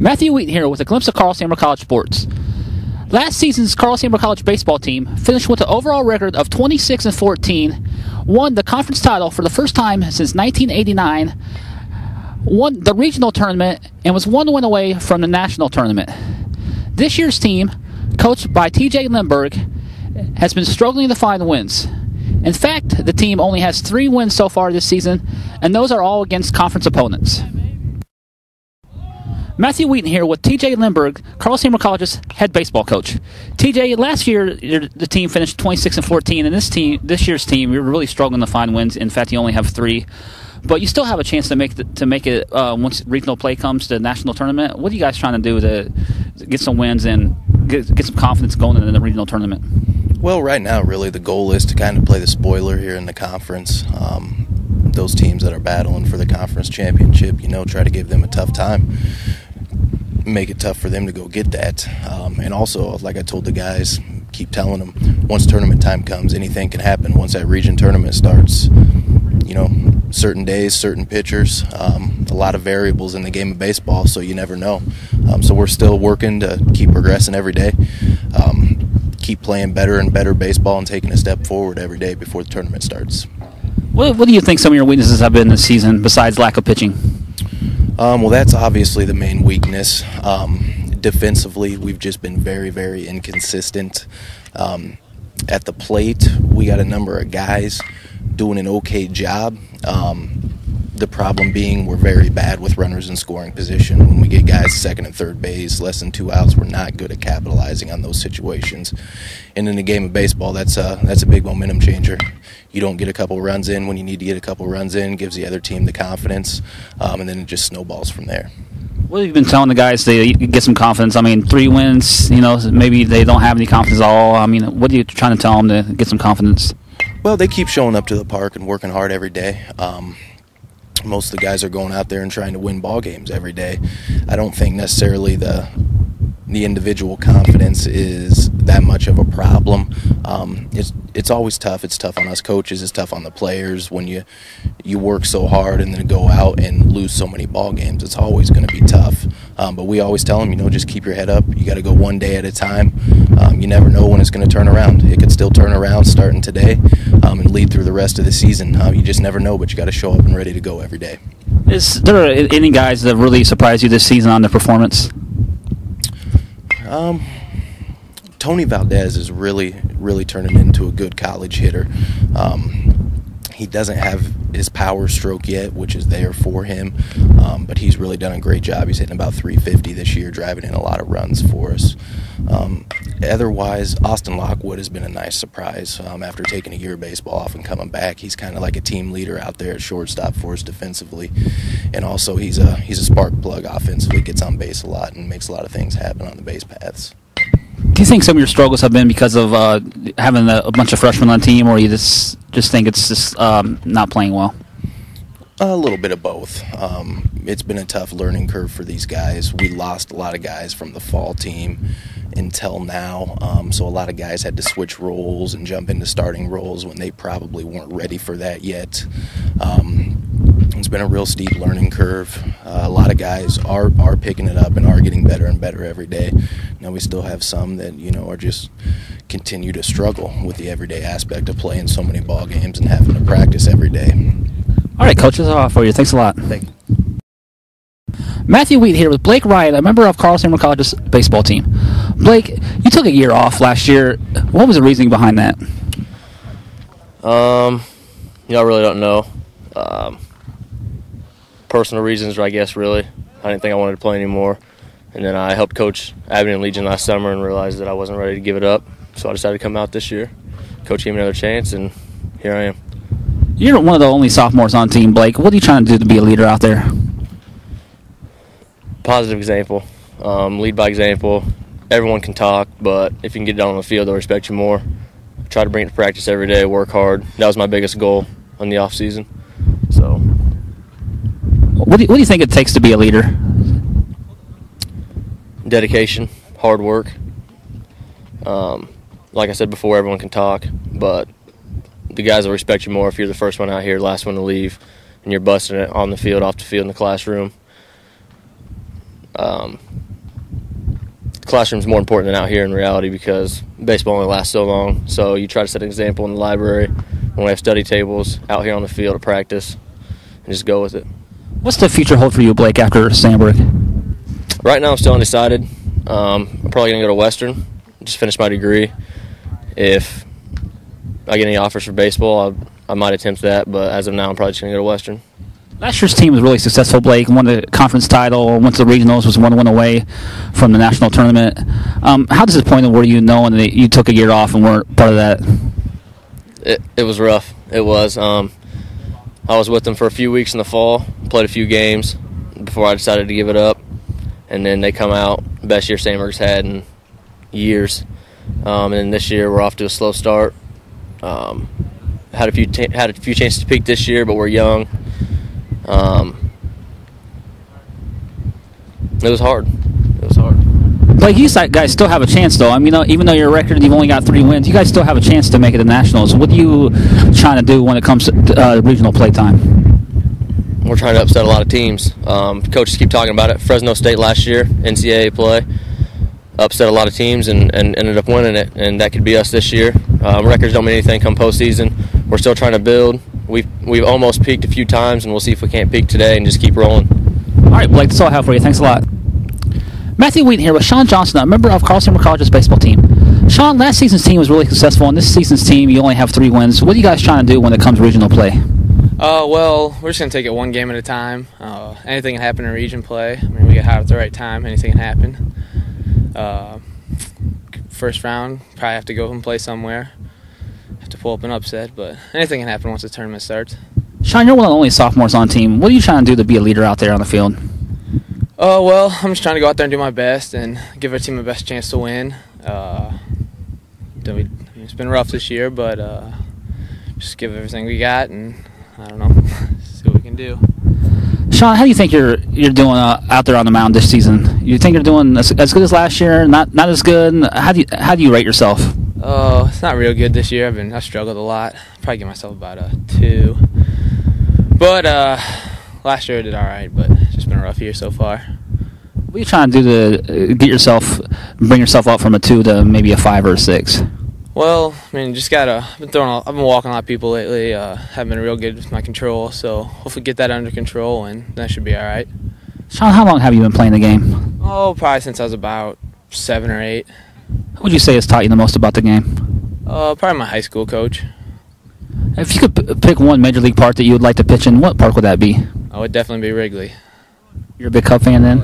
Matthew Wheaton here with a glimpse of Carl Sandburg College sports. Last season's Carl Sandburg College baseball team finished with an overall record of 26-14, won the conference title for the first time since 1989, won the regional tournament, and was one win away from the national tournament. This year's team, coached by TJ Limburg, has been struggling to find wins. In fact, the team only has 3 wins so far this season, and those are all against conference opponents. Matthew Wheaton here with TJ Limburg, Carl Sandburg College's head baseball coach. TJ, last year the team finished 26-14, and this year's team, you're really struggling to find wins. In fact, you only have 3, but you still have a chance to make it once regional play comes to the national tournament. What are you guys trying to do to get some wins and get some confidence going into the regional tournament? Well, right now, really, the goal is to kind of play the spoiler here in the conference. Those teams that are battling for the conference championship, try to give them a tough time. Make it tough for them to go get that. And also, like I told the guys, keep telling them, once tournament time comes, anything can happen. Once that region tournament starts, certain days, certain pitchers, a lot of variables in the game of baseball, so you never know. So we're still working to keep progressing every day, keep playing better and better baseball and taking a step forward every day before the tournament starts. What do you think some of your weaknesses have been this season besides lack of pitching? Well, that's obviously the main weakness. Defensively, we've just been very, very inconsistent. At the plate, we got a number of guys doing an okay job. The problem being we're very bad with runners in scoring position. When we get guys second and third base, less than 2 outs, we're not good at capitalizing on those situations. And in the game of baseball, that's a big momentum changer. You don't get a couple runs in when you need to get a couple runs in, gives the other team the confidence, and then it just snowballs from there. What have you been telling the guys to get some confidence? 3 wins, maybe they don't have any confidence at all. What are you trying to tell them to get some confidence? Well, they keep showing up to the park and working hard every day. Most of the guys are going out there and trying to win ball games every day. I don't think necessarily the individual confidence is that much of a problem. It's always tough. It's tough on us coaches. It's tough on the players when you work so hard and then go out and lose so many ball games. It's always going to be tough. But we always tell them, just keep your head up. You got to go one day at a time. You never know when it's going to turn around. It could still turn around starting today and lead through the rest of the season. You just never know, but you got to show up and ready to go every day. Is there any guys that really surprised you this season on their performance? Tony Valdez is really, really turning into a good college hitter. He doesn't have his power stroke yet, which is there for him, but he's really done a great job. He's hitting about 350 this year, driving in a lot of runs for us. Otherwise, Austin Lockwood has been a nice surprise. After taking a year of baseball off and coming back, he's kind of like a team leader out there at shortstop for us defensively, and also he's a spark plug offensively. Gets on base a lot and makes a lot of things happen on the base paths. Do you think some of your struggles have been because of having a bunch of freshmen on the team, or you just think it's just not playing well? A little bit of both. It's been a tough learning curve for these guys. We lost a lot of guys from the fall team until now, so a lot of guys had to switch roles and jump into starting roles when they probably weren't ready for that yet. It's been a real steep learning curve. A lot of guys are picking it up and are getting better and better every day. Now we still have some that are just continue to struggle with the everyday aspect of playing so many ball games and having to practice every day. All right, coach, that's all for you. Thanks a lot. Thank you. Matthew Wheaton here with Blake Ryan, a member of Carl Sandburg College's baseball team. Blake, you took a year off last year. What was the reasoning behind that? I really don't know. Personal reasons, I guess, really. I didn't think I wanted to play anymore. And then I helped coach Abington Legion last summer and realized that I wasn't ready to give it up. So I decided to come out this year. Coach gave me another chance, and here I am. You're one of the only sophomores on team, Blake. What are you trying to do to be a leader out there? Positive example. Lead by example. Everyone can talk, but if you can get down on the field, they'll respect you more. Try to bring it to practice every day, work hard. That was my biggest goal in the off season. So, what do you think it takes to be a leader? Dedication, hard work. Like I said before, everyone can talk, but the guys will respect you more if you're the first one out here, last one to leave, and you're busting it on the field, off the field, in the classroom. classroom's more important than out here in reality because baseball only lasts so long. So you try to set an example in the library when we have study tables, out here on the field at practice, and just go with it. What's the future hold for you, Blake, after Sandburg? Right now I'm still undecided. I'm probably going to go to Western, just finish my degree. If I get any offers for baseball, I might attempt that, but as of now I'm probably just going to go to Western. Last year's team was really successful, Blake. Won the conference title, went to the regionals, was 1 win away from the national tournament. How disappointed were you knowing that you took a year off and weren't part of that? It was rough. It was. I was with them for a few weeks in the fall, played a few games before I decided to give it up, and then they come out, best year Sandburg's had in years. And then this year we're off to a slow start. Had a few chances to peak this year, but we're young. It was hard. Blake, you guys still have a chance, though. I mean, even though your record, you've only got 3 wins, you guys still have a chance to make it to nationals. What are you trying to do when it comes to regional play time? We're trying to upset a lot of teams. Coaches keep talking about it. Fresno State last year, NCAA play, upset a lot of teams and ended up winning it, and that could be us this year. Records don't mean anything come postseason. We're still trying to build. We've almost peaked a few times, and we'll see if we can't peak today and just keep rolling. All right, Blake, that's all I have for you. Thanks a lot. Matthew Wheaton here with Sean Johnson, a member of Carl Sandburg College's baseball team. Sean, last season's team was really successful, and this season's team, you only have 3 wins. What are you guys trying to do when it comes to regional play? Well, we're just going to take it one game at a time. Anything can happen in region play. I mean, we get hot at the right time. Anything can happen. First round, probably have to go and play somewhere. Have to pull up an upset, but anything can happen once the tournament starts. Sean, you're one of the only sophomores on the team. What are you trying to do to be a leader out there on the field? Well, I'm just trying to go out there and do my best and give our team the best chance to win. It's been rough this year, but just give everything we got and, I don't know, see what we can do. Sean, how do you think you're doing out there on the mound this season? You think you're doing as good as last year? Not as good? How do you rate yourself? It's not real good this year. I've struggled a lot. Probably give myself about a 2. But last year I did all right, but it's just been a rough year so far. What are you trying to do to bring yourself up from a 2 to maybe a 5 or a 6? Well, I mean, I've been walking a lot of people lately. Haven't been real good with my control, so hopefully get that under control, and that should be all right. Sean, how long have you been playing the game? Probably since I was about 7 or 8. What would you say has taught you the most about the game? Probably my high school coach. If you could pick one major league park that you would like to pitch in, what park would that be? It would definitely be Wrigley. You're a big Cub fan then?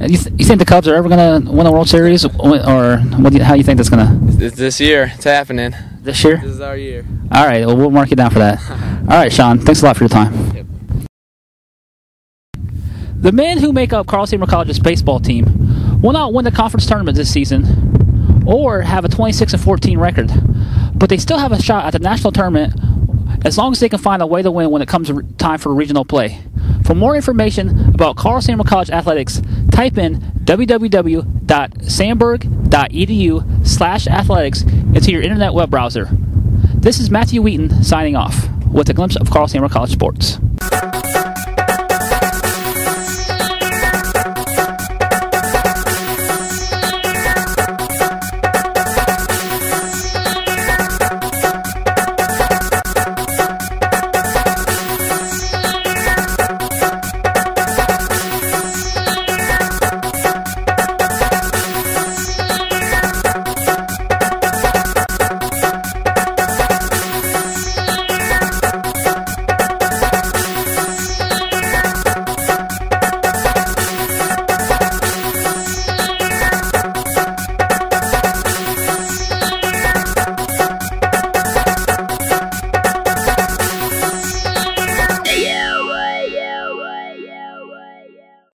And you think the Cubs are ever going to win a World Series, or how do you think that's going to? This year, it's happening. This year? This is our year. All right, well, we'll mark you down for that. All right, Sean, thanks a lot for your time. Yep. The men who make up Carl Sandburg College's baseball team will not win the conference tournament this season or have a 26-14 record, but they still have a shot at the national tournament as long as they can find a way to win when it comes time for regional play. For more information about Carl Sandburg College athletics, type in www.sandburg.edu/athletics into your internet web browser. This is Matthew Wheaton signing off with a glimpse of Carl Sandburg College sports.